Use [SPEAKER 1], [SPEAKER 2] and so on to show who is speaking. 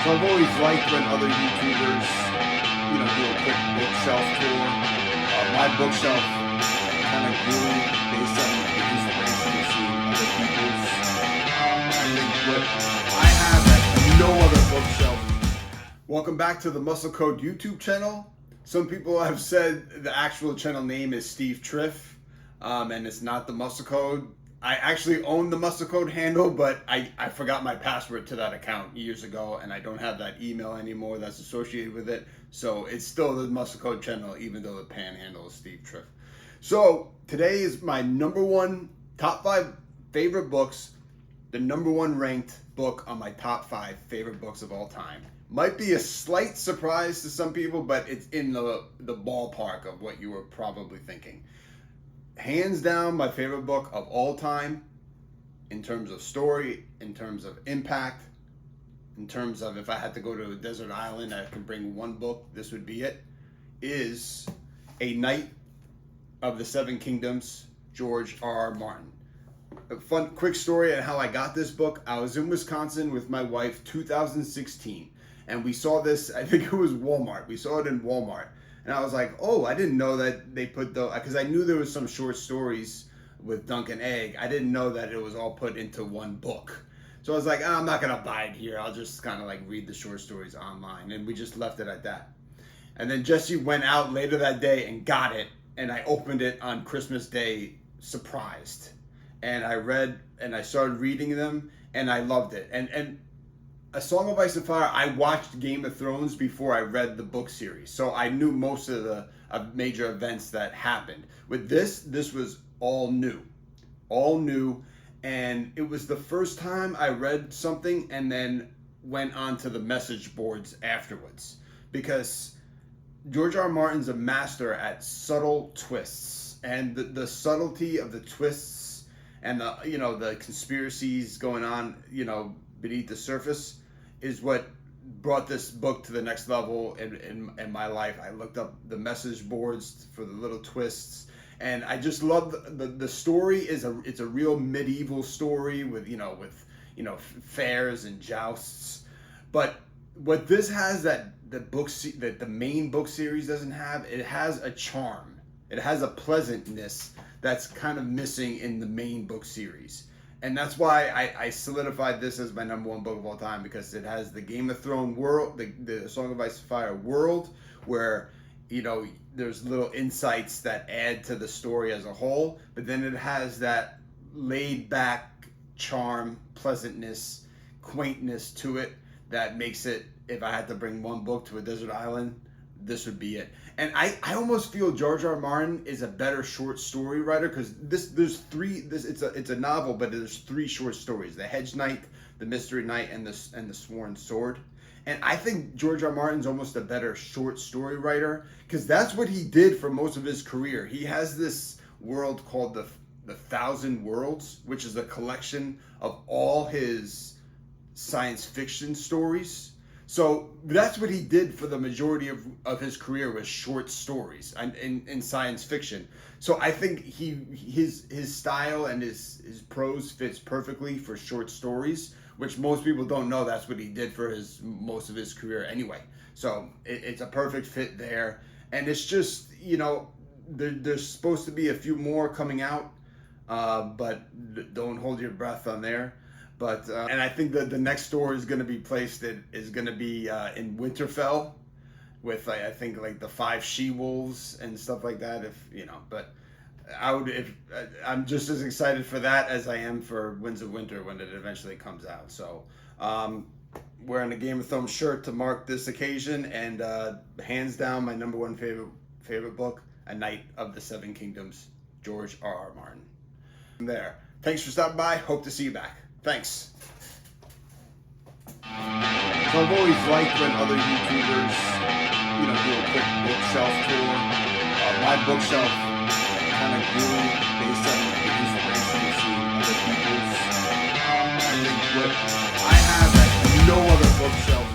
[SPEAKER 1] So I've always liked when other YouTubers, do a quick bookshelf tour. My bookshelf kind of grew based on the inspiration of seeing other people's. I think what I have at no other bookshelf. Welcome back to the Muscle Code YouTube channel. Some people have said the actual channel name is Steve Triff, and it's not the Muscle Code. I actually own the Muscle Code handle, but I forgot my password to that account years ago, and I don't have that email anymore that's associated with it. So it's still the Muscle Code channel, even though the pan handle is Steve Triff. So today is my number one top 5 favorite books, the number one ranked book on my top 5 favorite books of all time. Might be a slight surprise to some people, but it's in the ballpark of what you were probably thinking. Hands down, my favorite book of all time, in terms of story, in terms of impact, in terms of if I had to go to a desert island, I could bring one book, this would be it, is A Knight of the Seven Kingdoms, George R.R. Martin. A fun, quick story on how I got this book. I was in Wisconsin with my wife, 2016, and we saw this, I think it was Walmart. We saw it in Walmart. And I was like, oh, I didn't know that they put because I knew there was some short stories with Dunk and Egg. I didn't know that it was all put into one book. So I was like, I'm not going to buy it here. I'll just kind of like read the short stories online. And we just left it at that. And then Jesse went out later that day and got it. And I opened it on Christmas Day, surprised. And I read and I started reading them and I loved it. And A Song of Ice and Fire, I watched Game of Thrones before I read the book series. So I knew most of the major events that happened. With this was all new. All new. And it was the first time I read something and then went on to the message boards afterwards. Because George R. R. Martin's a master at subtle twists. And the subtlety of the twists and the conspiracies going on, beneath the surface is what brought this book to the next level in my life. I looked up the message boards for the little twists, and I just love the story. It's a real medieval story with fairs and jousts. But what this has that the main book series doesn't have, it has a charm. It has a pleasantness that's kind of missing in the main book series. And that's why I solidified this as my number one book of all time, because it has the Game of Thrones world, the Song of Ice and Fire world, where, there's little insights that add to the story as a whole, but then it has that laid back charm, pleasantness, quaintness to it that makes it, if I had to bring one book to a desert island, this would be it. And I almost feel George R. R. Martin is a better short story writer, because it's a novel, but there's 3 short stories: The Hedge Knight, The Mystery Knight, and the Sworn Sword. And I think George R. R. Martin's almost a better short story writer, because that's what he did for most of his career. He has this world called the Thousand Worlds, which is a collection of all his science fiction stories. So that's what he did for the majority of his career, was short stories and in science fiction. So I think his style and his prose fits perfectly for short stories, which most people don't know that's what he did for most of his career anyway. So it's a perfect fit there. And it's just, there's supposed to be a few more coming out, but don't hold your breath on there. But and I think that the next story is going to be placed is going to be in Winterfell, with I think like the 5 she-wolves and stuff like that. But I'm just as excited for that as I am for Winds of Winter when it eventually comes out. So wearing a Game of Thrones shirt to mark this occasion, and hands down my number one favorite book, A Knight of the Seven Kingdoms, George R.R. Martin. There. Thanks for stopping by. Hope to see you back. Thanks. So I've always liked when other YouTubers, do a quick bookshelf tour. My bookshelf kind of grew based on the inspiration of seeing other people's. I think what I have at no other bookshelf